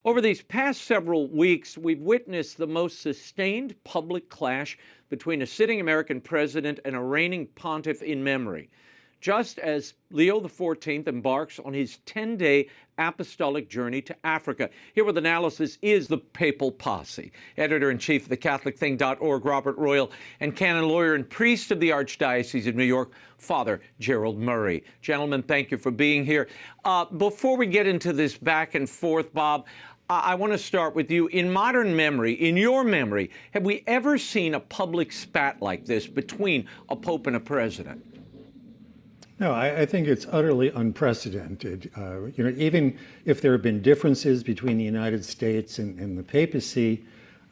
Over these past several weeks, we've witnessed the most sustained public clash between a sitting American president and a reigning pontiff in memory, just as Leo XIV embarks on his 10-day apostolic journey to Africa. Here with analysis is the Papal Posse. Editor-in-Chief of thecatholicthing.org, Robert Royal, and canon lawyer and priest of the Archdiocese of New York, Father Gerald Murray. Gentlemen, thank you for being here. Before we get into this back and forth, Bob, I want to start with you. In modern memory, in your memory, have we ever seen a public spat like this between a pope and a president? No, I think it's utterly unprecedented. Even if there have been differences between the United States and the papacy,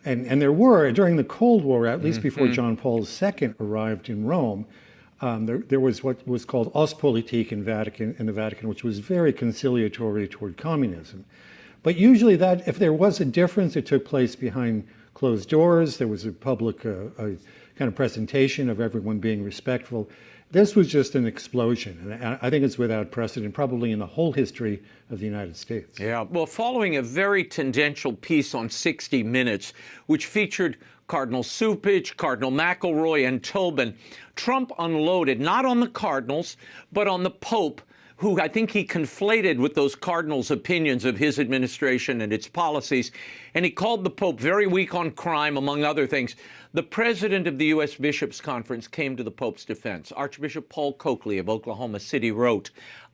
and there were during the Cold War, at least before John Paul II arrived in Rome, there was what was called Ostpolitik in the Vatican, which was very conciliatory toward communism. But usually if there was a difference, it took place behind closed doors. There was a public kind of presentation of everyone being respectful. This was just an explosion, and I think it's without precedent, probably in the whole history of the United States. Yeah, well, following a very tangential piece on 60 Minutes, which featured Cardinal Cupich, Cardinal McElroy, and Tobin, Trump unloaded not on the cardinals, but on the Pope, who I think he conflated with those cardinals' opinions of his administration and its policies. And he called the Pope very weak on crime, among other things. The president of the U.S. Bishops' Conference came to the Pope's defense. Archbishop Paul Coakley of Oklahoma City wrote,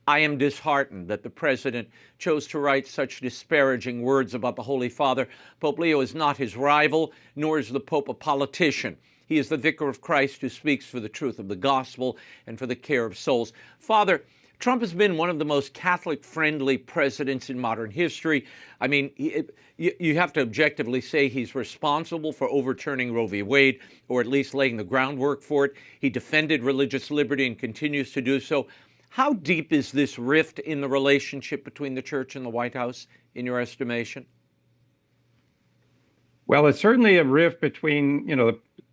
"I am disheartened that the president chose to write such disparaging words about the Holy Father. Pope Leo is not his rival, nor is the Pope a politician. He is the vicar of Christ who speaks for the truth of the gospel and for the care of souls." Father, Trump has been one of the most Catholic-friendly presidents in modern history. I mean, you have to objectively say he's responsible for overturning Roe v. Wade, or at least laying the groundwork for it. He defended religious liberty and continues to do so. How deep is this rift in the relationship between the Church and the White House, in your estimation? Well, it's certainly a rift between,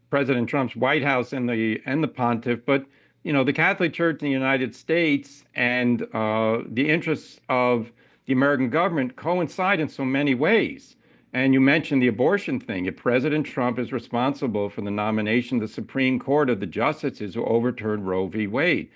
President Trump's White House and the pontiff, but the Catholic Church in the United States and the interests of the American government coincide in so many ways. And you mentioned the abortion thing. If President Trump is responsible for the nomination of the Supreme Court of the justices who overturned Roe v. Wade.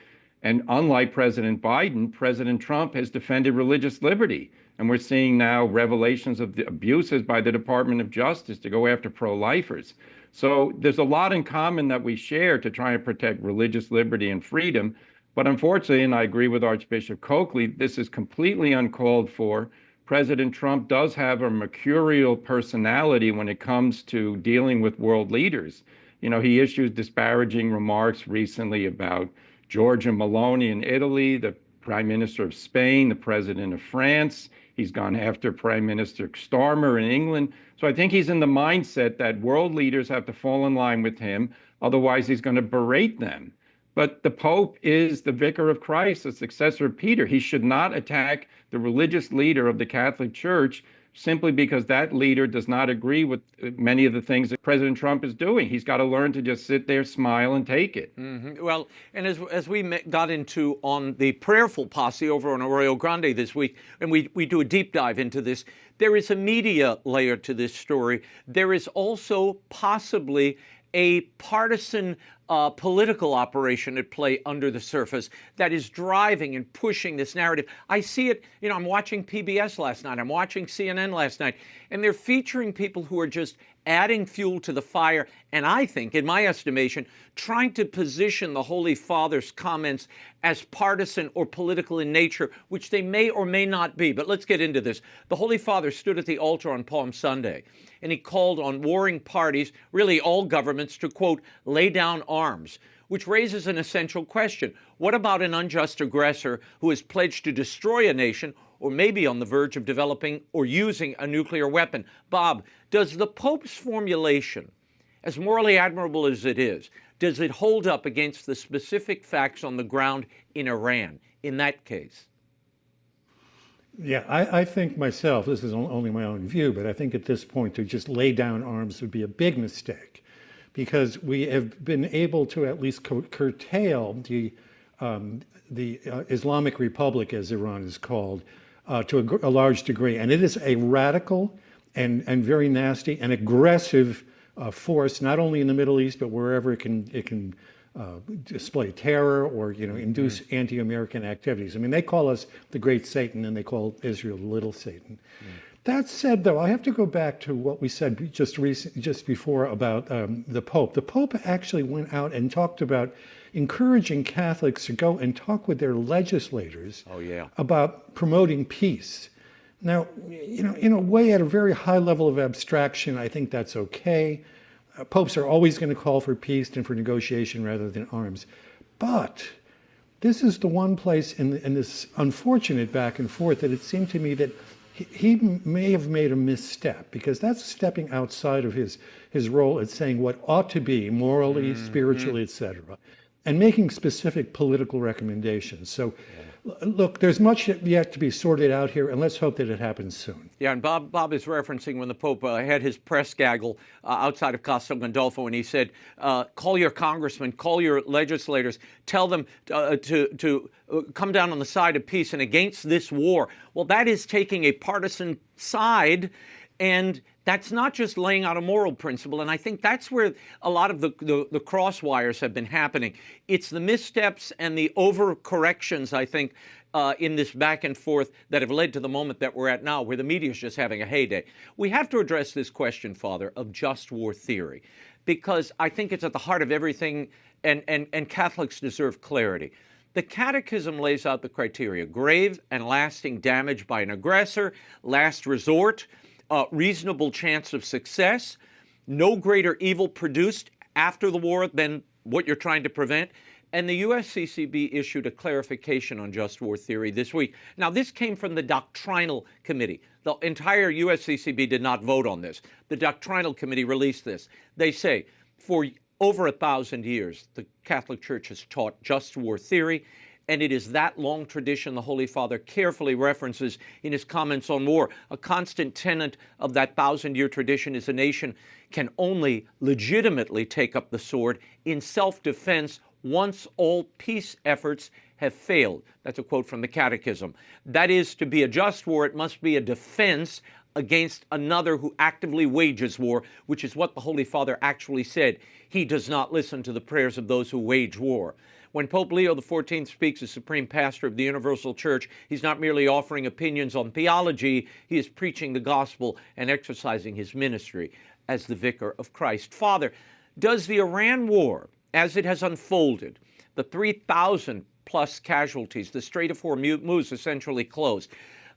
And unlike President Biden, President Trump has defended religious liberty. And we're seeing now revelations of the abuses by the Department of Justice to go after pro-lifers. So there's a lot in common that we share to try and protect religious liberty and freedom. But unfortunately, and I agree with Archbishop Coakley, this is completely uncalled for. President Trump does have a mercurial personality when it comes to dealing with world leaders. He issued disparaging remarks recently about Giorgia Meloni in Italy, the Prime Minister of Spain, the President of France. He's gone after Prime Minister Starmer in England. So I think he's in the mindset that world leaders have to fall in line with him. Otherwise, he's going to berate them. But the Pope is the vicar of Christ, the successor of Peter. He should not attack the religious leader of the Catholic Church simply because that leader does not agree with many of the things that President Trump is doing. He's got to learn to just sit there, smile, and take it. Well, and as we got into on the prayerful posse over on Arroyo Grande this week, and we do a deep dive into this, there is a media layer to this story. There is also possibly a partisan political operation at play under the surface that is driving and pushing this narrative. I see it, I'm watching PBS last night, I'm watching CNN last night, and they're featuring people who are just adding fuel to the fire, and I think, in my estimation, trying to position the Holy Father's comments as partisan or political in nature, which they may or may not be. But let's get into this. The Holy Father stood at the altar on Palm Sunday, and he called on warring parties, really all governments, to, quote, lay down arms, which raises an essential question. What about an unjust aggressor who has pledged to destroy a nation or maybe on the verge of developing or using a nuclear weapon? Bob, does the Pope's formulation, as morally admirable as it is, does it hold up against the specific facts on the ground in Iran in that case? Yeah, I think myself, this is only my own view, but I think at this point to just lay down arms would be a big mistake, because we have been able to at least curtail the Islamic Republic, as Iran is called, to a large degree. And it is a radical and very nasty and aggressive force, not only in the Middle East, but wherever it can display terror or induce anti-American activities. I mean, they call us the Great Satan, and they call Israel Little Satan. That said, though, I have to go back to what we said just before about the Pope. The Pope actually went out and talked about encouraging Catholics to go and talk with their legislators about promoting peace. Now, in a way, at a very high level of abstraction, I think that's okay. Popes are always going to call for peace and for negotiation rather than arms. But this is the one place in this unfortunate back and forth that it seemed to me that he may have made a misstep, because that's stepping outside of his role at saying what ought to be morally, spiritually, etc., and making specific political recommendations. So, look, there's much yet to be sorted out here, and let's hope that it happens soon. Yeah, and Bob is referencing when the Pope had his press gaggle outside of Castel Gandolfo, and he said, call your congressmen, call your legislators, tell them to come down on the side of peace and against this war. Well, that is taking a partisan side, and that's not just laying out a moral principle. And I think that's where a lot of the crosswires have been happening. It's the missteps and the overcorrections, I think, in this back and forth that have led to the moment that we're at now, where the media is just having a heyday. We have to address this question, Father, of just war theory, because I think it's at the heart of everything, and Catholics deserve clarity. The Catechism lays out the criteria: grave and lasting damage by an aggressor, last resort, reasonable chance of success, no greater evil produced after the war than what you're trying to prevent. And the USCCB issued a clarification on just war theory this week. Now, this came from the Doctrinal Committee. The entire USCCB did not vote on this. The Doctrinal Committee released this. They say, for over 1,000 years, the Catholic Church has taught just war theory, and it is that long tradition the Holy Father carefully references in his comments on war. A constant tenet of that 1,000-year tradition is a nation can only legitimately take up the sword in self-defense once all peace efforts have failed. That's a quote from the Catechism. That is, to be a just war, it must be a defense against another who actively wages war, which is what the Holy Father actually said. He does not listen to the prayers of those who wage war. When Pope Leo XIV speaks as Supreme Pastor of the Universal Church, he's not merely offering opinions on theology, he is preaching the gospel and exercising his ministry as the Vicar of Christ. Father, does the Iran war, as it has unfolded, the 3,000 plus casualties, the Strait of Hormuz essentially closed,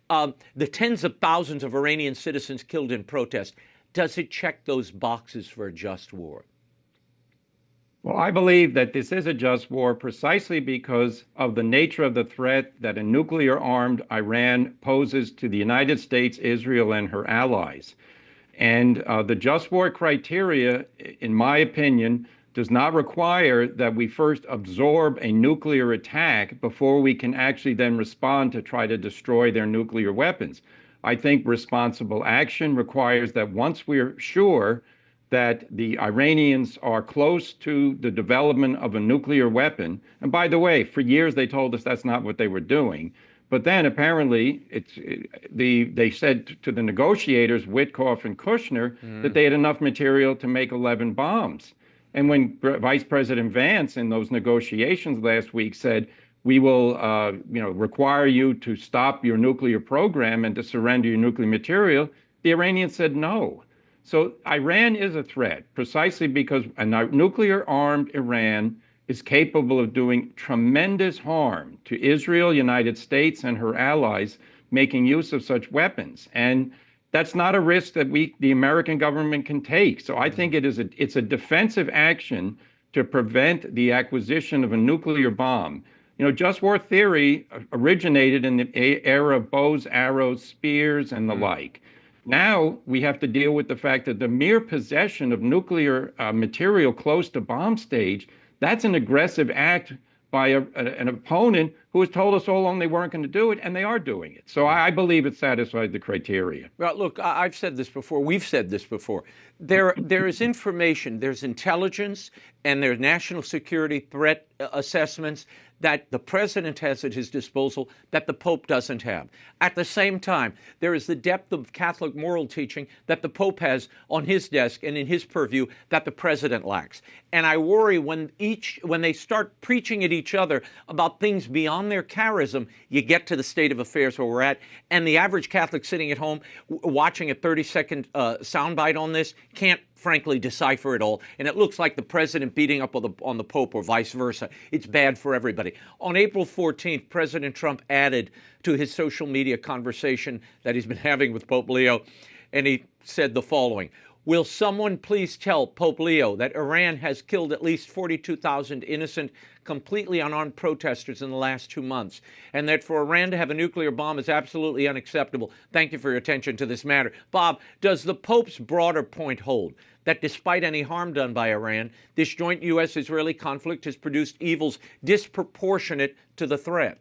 the tens of thousands of Iranian citizens killed in protest, does it check those boxes for a just war? Well, I believe that this is a just war precisely because of the nature of the threat that a nuclear-armed Iran poses to the United States, Israel, and her allies. And the just war criteria, in my opinion, does not require that we first absorb a nuclear attack before we can actually then respond to try to destroy their nuclear weapons. I think responsible action requires that once we're sure that the Iranians are close to the development of a nuclear weapon, and by the way, for years they told us that's not what they were doing, but then apparently they said to the negotiators, Witkoff and Kushner, that they had enough material to make 11 bombs. And when Vice President Vance in those negotiations last week said, we will require you to stop your nuclear program and to surrender your nuclear material, the Iranians said no. So Iran is a threat precisely because a nuclear-armed Iran is capable of doing tremendous harm to Israel, United States, and her allies, making use of such weapons. And that's not a risk that the American government can take. So I think it's a defensive action to prevent the acquisition of a nuclear bomb. Just war theory originated in the era of bows, arrows, spears, and the like. Now we have to deal with the fact that the mere possession of nuclear material close to bomb stage, that's an aggressive act by an opponent who who has told us all along they weren't going to do it, and they are doing it. So I believe it satisfied the criteria. Well, look, I've said this before. We've said this before. There is information, there's intelligence, and there's national security threat assessments that the president has at his disposal that the Pope doesn't have. At the same time, there is the depth of Catholic moral teaching that the Pope has on his desk and in his purview that the president lacks. And I worry when they start preaching at each other about things beyond their charism, you get to the state of affairs where we're at. And the average Catholic sitting at home watching a 30-second soundbite on this can't frankly decipher it all, and it looks like the president beating up on the Pope or vice versa. It's bad for everybody. On April 14th, President Trump added to his social media conversation that he's been having with Pope Leo, and he said the following: "Will someone please tell Pope Leo that Iran has killed at least 42,000 innocent, completely unarmed protesters in the last 2 months, and that for Iran to have a nuclear bomb is absolutely unacceptable. Thank you for your attention to this matter." Bob, does the Pope's broader point hold that despite any harm done by Iran, this joint U.S.-Israeli conflict has produced evils disproportionate to the threat?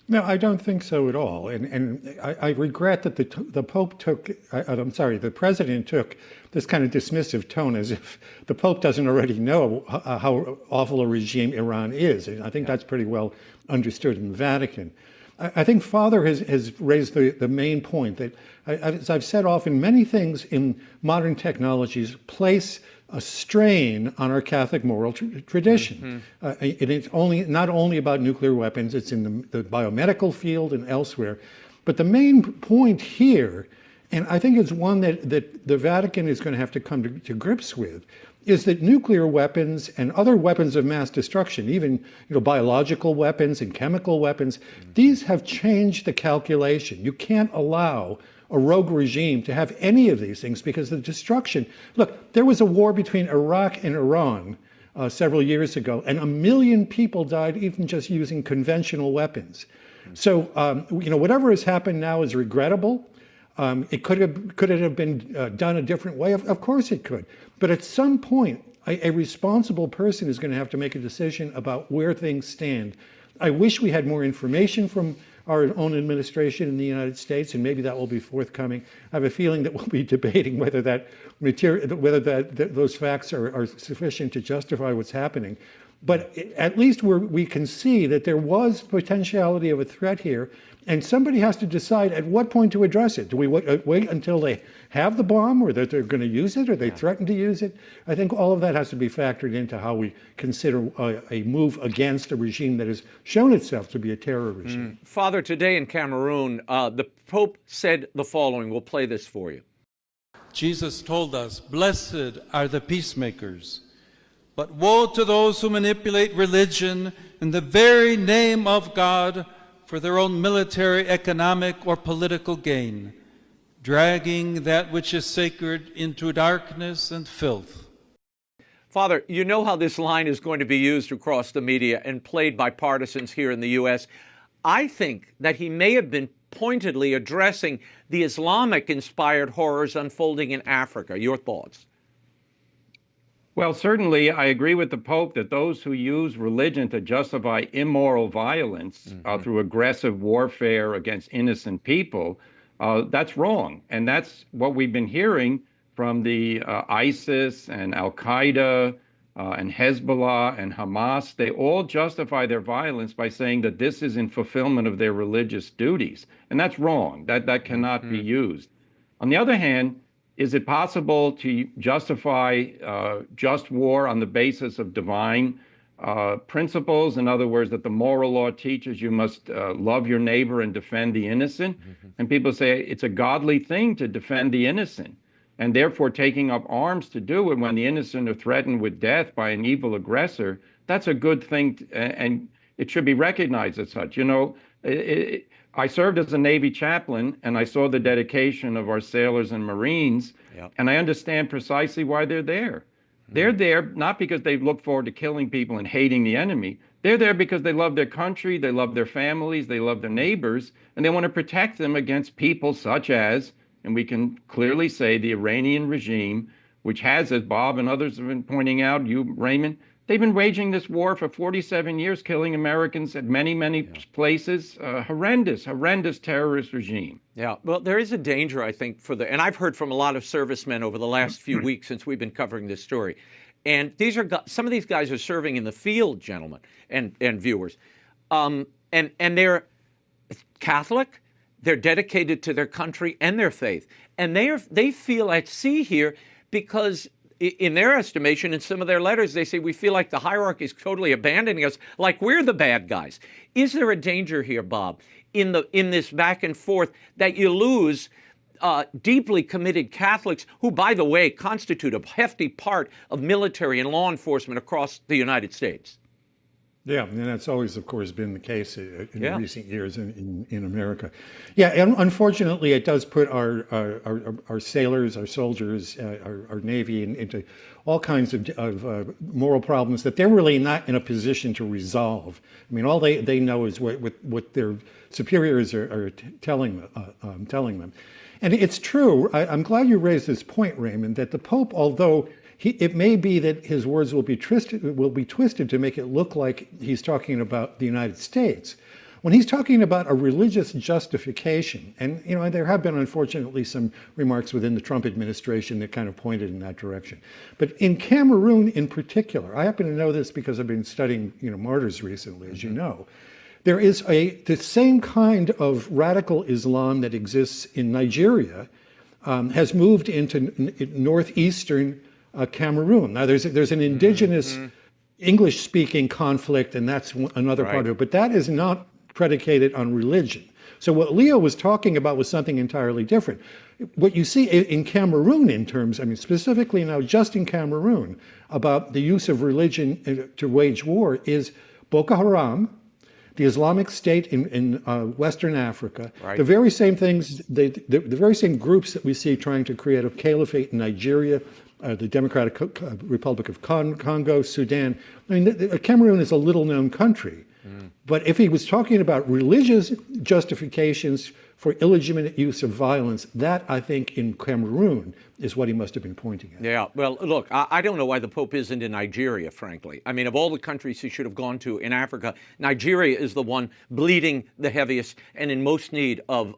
No, I don't think so at all. And I regret that the Pope the president took this kind of dismissive tone as if the Pope doesn't already know how awful a regime Iran is. And I think that's pretty well understood in the Vatican. I think Father has raised the main point that, as I've said often, many things in modern technologies place a strain on our Catholic moral tradition. It's not only about nuclear weapons, it's in the biomedical field and elsewhere. But the main point here, and I think it's one that the Vatican is going to have to come to grips with, is that nuclear weapons and other weapons of mass destruction, even biological weapons and chemical weapons, these have changed the calculation. You can't allow a rogue regime to have any of these things because the destruction. Look, there was a war between Iraq and Iran several years ago, and 1 million people died even just using conventional weapons. So, whatever has happened now is regrettable. It could it have been done a different way? Of course it could. But at some point, a responsible person is going to have to make a decision about where things stand. I wish we had more information from our own administration in the United States, and maybe that will be forthcoming. I have a feeling that we'll be debating whether those facts are sufficient to justify what's happening. But at least we can see that there was potentiality of a threat here, and somebody has to decide at what point to address it. Do we wait until they have the bomb, or that they're going to use it, or they threaten to use it? I think all of that has to be factored into how we consider a move against a regime that has shown itself to be a terror regime. Father, today in Cameroon, the Pope said the following. We'll play this for you. Jesus told us, "Blessed are the peacemakers. But woe to those who manipulate religion in the very name of God for their own military, economic, or political gain, dragging that which is sacred into darkness and filth." Father, you know how this line is going to be used across the media and played by partisans here in the U.S. I think that he may have been pointedly addressing the Islamic-inspired horrors unfolding in Africa. Your thoughts? Well, certainly, I agree with the Pope that those who use religion to justify immoral violence through aggressive warfare against innocent people, that's wrong. And that's what we've been hearing from the ISIS and Al-Qaeda and Hezbollah and Hamas. They all justify their violence by saying that this is in fulfillment of their religious duties. And that's wrong. That cannot be used. On the other hand, is it possible to justify just war on the basis of divine principles? In other words, that the moral law teaches you must love your neighbor and defend the innocent. And people say it's a godly thing to defend the innocent. And therefore, taking up arms to do it when the innocent are threatened with death by an evil aggressor, that's a good thing, and it should be recognized as such. I served as a Navy chaplain, and I saw the dedication of our sailors and Marines, and I understand precisely why they're there. They're there not because they look forward to killing people and hating the enemy. They're there because they love their country, they love their families, they love their neighbors, and they want to protect them against people such as, and we can clearly say, the Iranian regime, which has, as Bob and others have been pointing out, you, Raymond, they've been waging this war for 47 years, killing Americans at many, many places. Horrendous terrorist regime. Yeah, well, there is a danger, I think, and I've heard from a lot of servicemen over the last few weeks since we've been covering this story. And some of these guys are serving in the field, gentlemen and viewers. And they're Catholic, they're dedicated to their country and their faith. And they feel at sea here because in their estimation, in some of their letters, they say, we feel like the hierarchy is totally abandoning us, like we're the bad guys. Is there a danger here, Bob, in this back and forth that you lose deeply committed Catholics who, by the way, constitute a hefty part of military and law enforcement across the United States? Yeah, and that's always, of course, been the case in recent years in America. Yeah, and unfortunately, it does put our sailors, our soldiers, our Navy into all kinds of moral problems that they're really not in a position to resolve. I mean, all they know is what their superiors are telling them. And it's true. I'm glad you raised this point, Raymond, that the Pope, although it may be that his words will be twisted to make it look like he's talking about the United States. When he's talking about a religious justification, and there have been unfortunately some remarks within the Trump administration that kind of pointed in that direction. But in Cameroon in particular, I happen to know this because I've been studying martyrs recently, as you know. There is the same kind of radical Islam that exists in Nigeria has moved into northeastern Cameroon. Now, there's an indigenous English-speaking conflict, and that's another part of it. But that is not predicated on religion. So what Leo was talking about was something entirely different. What you see in Cameroon specifically now, just in Cameroon, about the use of religion to wage war is Boko Haram, the Islamic State in Western Africa, the very same things, the very same groups that we see trying to create a caliphate in Nigeria, the Democratic Republic of Congo, Sudan. I mean, Cameroon is a little-known country. But if he was talking about religious justifications for illegitimate use of violence, that, I think, in Cameroon is what he must have been pointing at. Yeah, well, look, I don't know why the Pope isn't in Nigeria, frankly. I mean, of all the countries he should have gone to in Africa, Nigeria is the one bleeding the heaviest and in most need of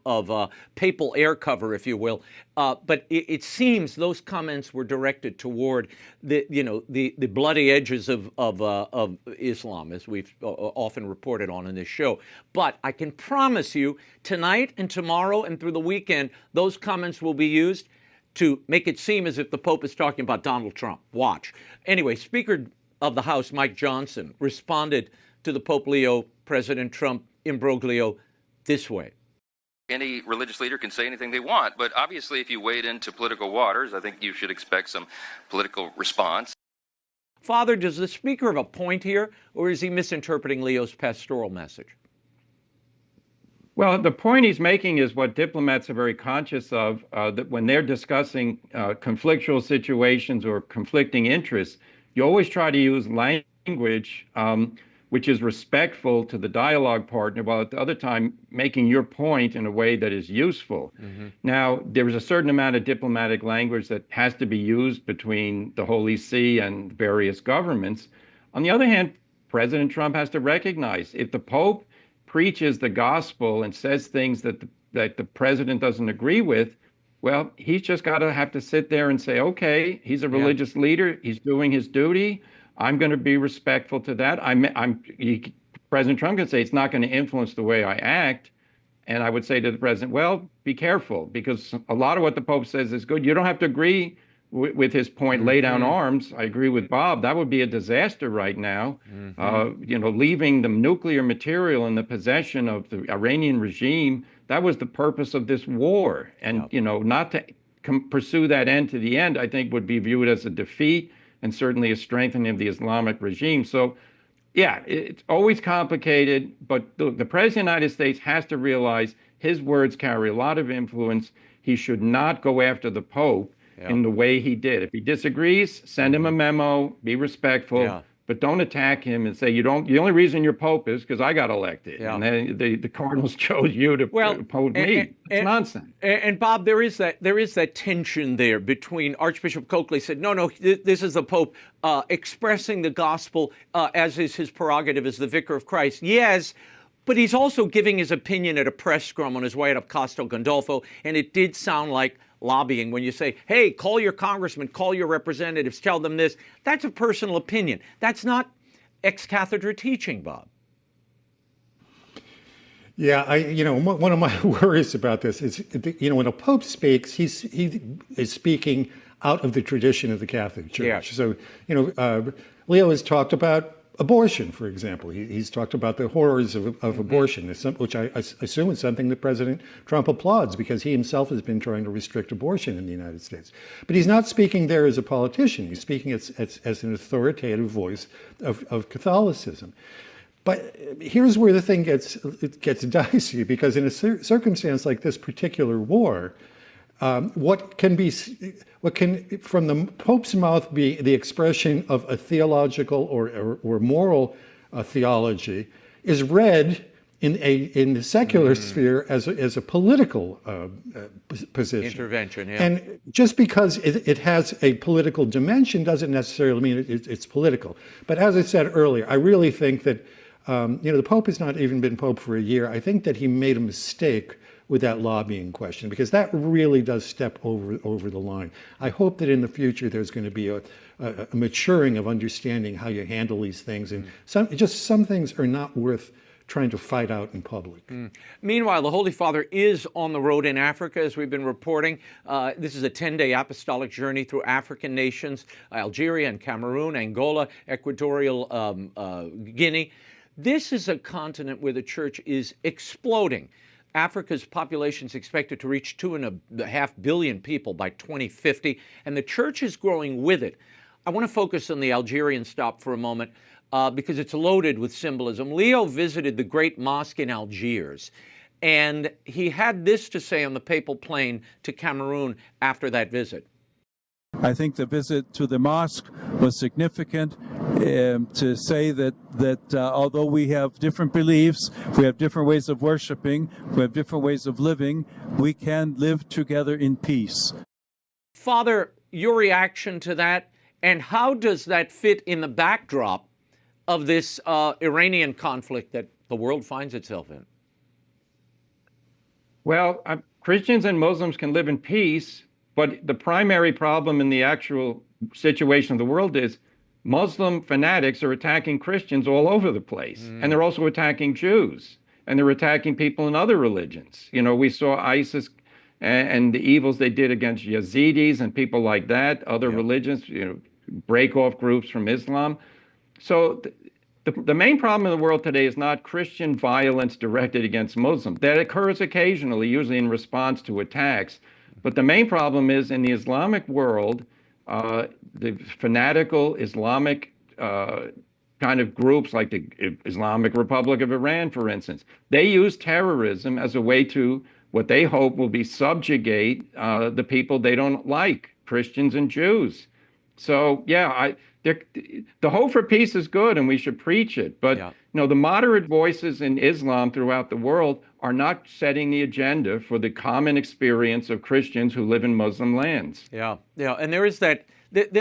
papal air cover, if you will. But it seems those comments were directed toward the bloody edges of Islam, as we've often reported on in this show. But I can promise you, tonight and tomorrow and through the weekend, those comments will be used to make it seem as if the Pope is talking about Donald Trump. Watch. Anyway, Speaker of the House Mike Johnson responded to the Pope Leo, President Trump imbroglio this way. Any religious leader can say anything they want, but obviously if you wade into political waters, I think you should expect some political response. Father, does the speaker have a point here, or is he misinterpreting Leo's pastoral message? Well, the point he's making is what diplomats are very conscious of, that when they're discussing conflictual situations or conflicting interests, you always try to use language which is respectful to the dialogue partner, while at the other time making your point in a way that is useful. Now, there is a certain amount of diplomatic language that has to be used between the Holy See and various governments. On the other hand, President Trump has to recognize if the Pope preaches the gospel and says things that the president doesn't agree with, well, he's just got to have to sit there and say, okay, he's a religious leader. He's doing his duty. I'm going to be respectful to that. President Trump can say it's not going to influence the way I act. And I would say to the president, well, be careful, because a lot of what the Pope says is good. You don't have to agree with his point, lay down arms. I agree with Bob. That would be a disaster right now. Leaving the nuclear material in the possession of the Iranian regime, that was the purpose of this war. And, not to pursue that end to the end, I think would be viewed as a defeat and certainly a strengthening of the Islamic regime. So, yeah, it's always complicated, but the President of the United States has to realize his words carry a lot of influence. He should not go after the Pope in the way he did. If he disagrees, send him a memo, be respectful, but don't attack him and say you don't. The only reason you're Pope is because I got elected, Yeah. and then the cardinals chose you to oppose me. It's nonsense. And Bob, there is that tension there between Archbishop Coakley said, no, this is the Pope expressing the gospel as is his prerogative as the vicar of Christ. Yes. But he's also giving his opinion at a press scrum on his way up Castel Gandolfo, and it did sound like lobbying when you say, hey, call your congressman, call your representatives, tell them this. That's a personal opinion. That's not ex cathedra teaching, Bob. Yeah, one of my worries about this is, when a pope speaks, he is speaking out of the tradition of the Catholic Church. Yeah. So, Leo has talked about abortion, for example. He's talked about the horrors of abortion, which I assume is something that President Trump applauds because he himself has been trying to restrict abortion in the United States. But he's not speaking there as a politician. He's speaking as an authoritative voice of Catholicism. But here's where the thing gets dicey, because in a circumstance like this particular war, what can from the Pope's mouth be the expression of a theological or moral theology is read in the secular sphere as a political position. Intervention, yeah. And just because it has a political dimension doesn't necessarily mean it's political. But as I said earlier, I really think that the Pope has not even been Pope for a year. I think that he made a mistake with that lobbying question, because that really does step over the line. I hope that in the future there's going to be a maturing of understanding how you handle these things, and some things are not worth trying to fight out in public. Meanwhile, the Holy Father is on the road in Africa, as we've been reporting. This is a 10-day apostolic journey through African nations, Algeria and Cameroon, Angola, Equatorial Guinea. This is a continent where the church is exploding. Africa's population is expected to reach 2.5 billion people by 2050, and the church is growing with it. I want to focus on the Algerian stop for a moment because it's loaded with symbolism. Leo visited the great mosque in Algiers, and he had this to say on the papal plane to Cameroon after that visit. I think the visit to the mosque was significant to say that although we have different beliefs, we have different ways of worshiping, we have different ways of living, we can live together in peace. Father, your reaction to that, and how does that fit in the backdrop of this Iranian conflict that the world finds itself in? Well, Christians and Muslims can live in peace, but the primary problem in the actual situation of the world is Muslim fanatics are attacking Christians all over the place. And they're also attacking Jews. And they're attacking people in other religions. We saw ISIS and the evils they did against Yazidis and people like that, other religions, break off groups from Islam. So the main problem in the world today is not Christian violence directed against Muslims. That occurs occasionally, usually in response to attacks. But the main problem is in the Islamic world, the fanatical Islamic kind of groups like the Islamic Republic of Iran, for instance, they use terrorism as a way to what they hope will be subjugate the people they don't like, Christians and Jews. So, yeah, the hope for peace is good and we should preach it. But, the moderate voices in Islam throughout the world are not setting the agenda for the common experience of Christians who live in Muslim lands. Yeah. And there is that,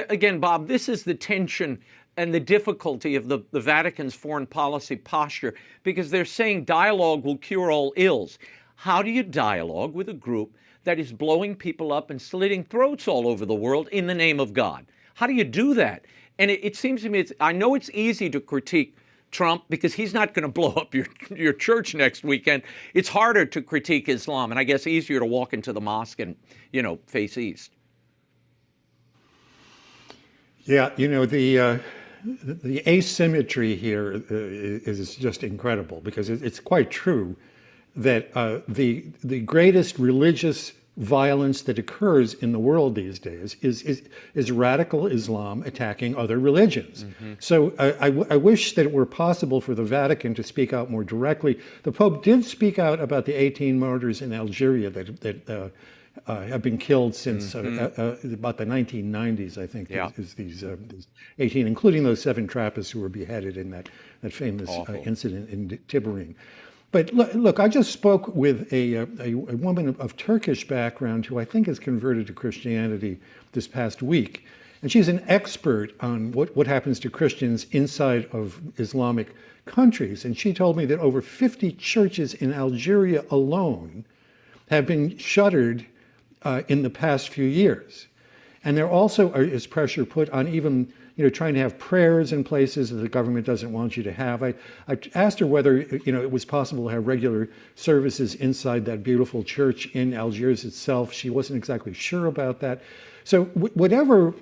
again, Bob, this is the tension and the difficulty of the Vatican's foreign policy posture, because they're saying dialogue will cure all ills. How do you dialogue with a group that is blowing people up and slitting throats all over the world in the name of God? How do you do that? And it seems to me, I know it's easy to critique Trump because he's not going to blow up your church next weekend. It's harder to critique Islam, and I guess easier to walk into the mosque and, face east. Yeah, the asymmetry here is just incredible, because it's quite true that the greatest religious violence that occurs in the world these days is radical Islam attacking other religions. So I wish that it were possible for the Vatican to speak out more directly. The Pope did speak out about the 18 martyrs in Algeria that have been killed since about the 1990s, I think, is these 18, including those 7 Trappists who were beheaded in that famous incident in Tiberine. But look, I just spoke with a woman of Turkish background who I think has converted to Christianity this past week. And she's an expert on what happens to Christians inside of Islamic countries. And she told me that over 50 churches in Algeria alone have been shuttered in the past few years. And there also is pressure put on even trying to have prayers in places that the government doesn't want you to have. I asked her whether it was possible to have regular services inside that beautiful church in Algiers itself. She wasn't exactly sure about that. So whatever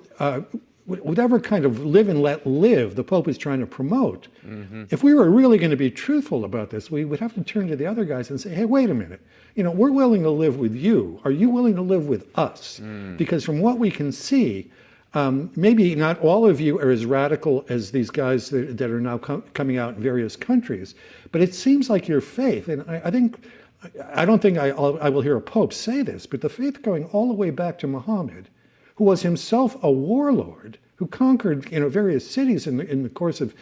kind of live and let live the Pope is trying to promote, if we were really going to be truthful about this, we would have to turn to the other guys and say, hey, wait a minute. We're willing to live with you. Are you willing to live with us? Because from what we can see, maybe not all of you are as radical as these guys that are now coming out in various countries, but it seems like your faith, and I don't think I will hear a Pope say this, but the faith going all the way back to Muhammad, who was himself a warlord, who conquered various cities in the course of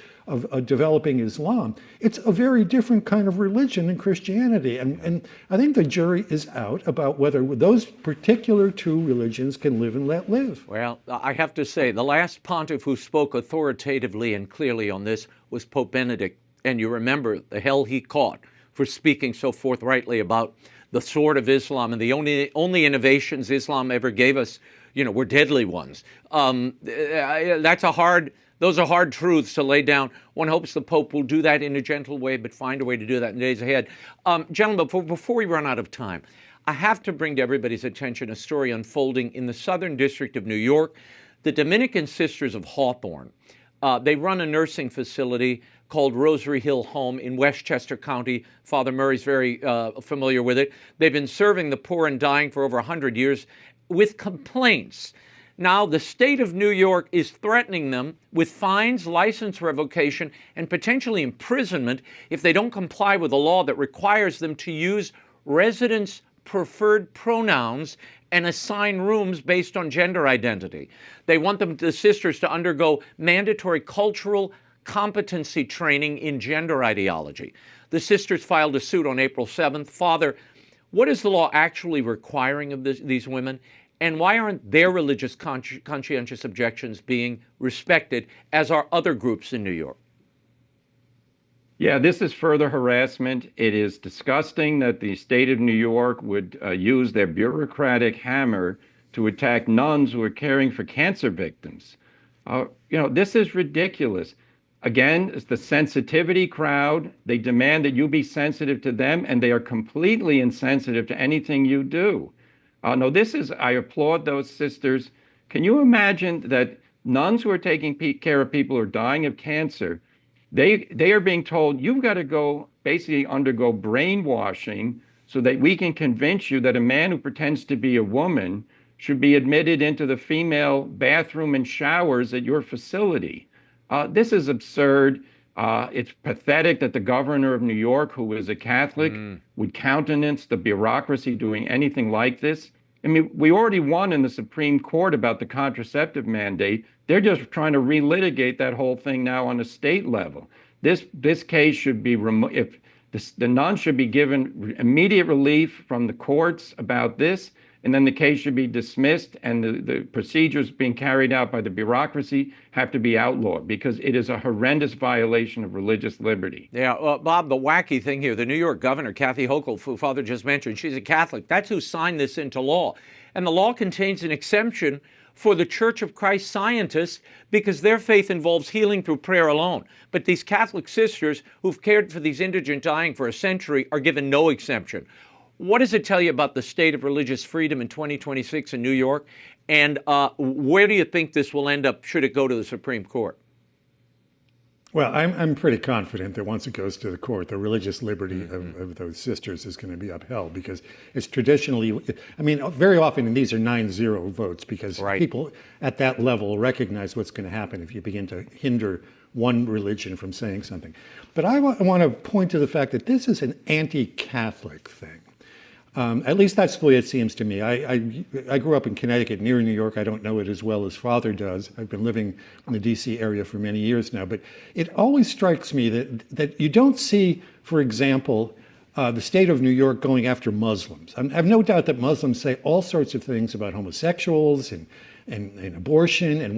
developing Islam. It's a very different kind of religion than Christianity. And I think the jury is out about whether those particular 2 religions can live and let live. Well, I have to say, the last pontiff who spoke authoritatively and clearly on this was Pope Benedict. And you remember the hell he caught for speaking so forthrightly about the sword of Islam, and the only innovations Islam ever gave us were deadly ones. Those are hard truths to lay down. One hopes the Pope will do that in a gentle way, but find a way to do that in days ahead. Gentlemen, before we run out of time, I have to bring to everybody's attention a story unfolding in the Southern District of New York. The Dominican Sisters of Hawthorne, they run a nursing facility called Rosary Hill Home in Westchester County. Father Murray's very familiar with it. They've been serving the poor and dying for over 100 years with complaints. Now, the state of New York is threatening them with fines, license revocation, and potentially imprisonment if they don't comply with a law that requires them to use residents' preferred pronouns and assign rooms based on gender identity. They want the sisters to undergo mandatory cultural competency training in gender ideology. The sisters filed a suit on April 7th. Father, what is the law actually requiring of these women? And why aren't their religious conscientious objections being respected, as are other groups in New York? Yeah, this is further harassment. It is disgusting that the state of New York would use their bureaucratic hammer to attack nuns who are caring for cancer victims. This is ridiculous. Again, it's the sensitivity crowd. They demand that you be sensitive to them, and they are completely insensitive to anything you do. No, I applaud those sisters. Can you imagine that nuns who are taking care of people who are dying of cancer, they are being told, you've got to basically undergo brainwashing so that we can convince you that a man who pretends to be a woman should be admitted into the female bathroom and showers at your facility. This is absurd. It's pathetic that the governor of New York, who is a Catholic, would countenance the bureaucracy doing anything like this. I mean, we already won in the Supreme Court about the contraceptive mandate. They're just trying to relitigate that whole thing now on a state level. This case should be removed. The nuns should be given immediate relief from the courts about this, and then the case should be dismissed, and the procedures being carried out by the bureaucracy have to be outlawed, because it is a horrendous violation of religious liberty. Yeah, Bob, the wacky thing here, the New York governor, Kathy Hochul, who Father just mentioned, she's a Catholic. That's who signed this into law. And the law contains an exemption for the Church of Christ scientists because their faith involves healing through prayer alone. But these Catholic sisters who've cared for these indigent dying for a century are given no exemption. What does it tell you about the state of religious freedom in 2026 in New York? And where do you think this will end up should it go to the Supreme Court? Well, I'm pretty confident that once it goes to the court, the religious liberty of those sisters is going to be upheld, because it's traditionally, very often these are 9-0 votes, because people at that level recognize what's going to happen if you begin to hinder one religion from saying something. But I want to point to the fact that this is an anti-Catholic thing. At least that's the way it seems to me. I grew up in Connecticut, near New York. I don't know it as well as Father does. I've been living in the D.C. area for many years now. But it always strikes me that you don't see, for example, the state of New York going after Muslims. I have no doubt that Muslims say all sorts of things about homosexuals and abortion and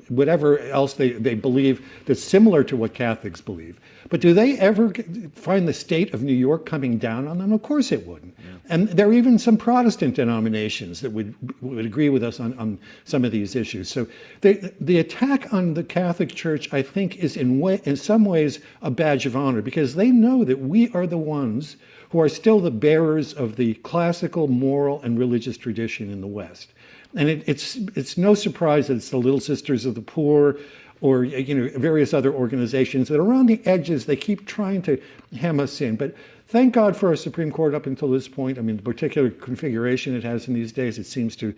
whatever else they believe that's similar to what Catholics believe. But do they ever find the state of New York coming down on them? Of course it wouldn't. Yeah. And there are even some Protestant denominations that would agree with us on some of these issues. So the attack on the Catholic Church, I think, is in some ways a badge of honor, because they know that we are the ones who are still the bearers of the classical moral and religious tradition in the West. And it's no surprise that it's the Little Sisters of the Poor or various other organizations that around the edges, they keep trying to hem us in. But thank God for our Supreme Court up until this point. I mean, the particular configuration it has in these days, it seems to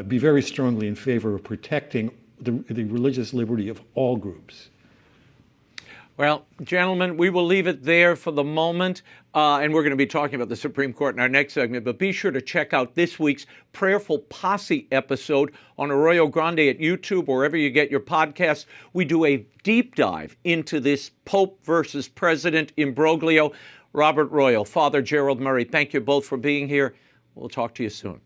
be very strongly in favor of protecting the religious liberty of all groups. Well, gentlemen, we will leave it there for the moment, and we're going to be talking about the Supreme Court in our next segment, but be sure to check out this week's Prayerful Posse episode on Arroyo Grande at YouTube, wherever you get your podcasts. We do a deep dive into this Pope versus President imbroglio. Robert Royal, Father Gerald Murray, thank you both for being here. We'll talk to you soon.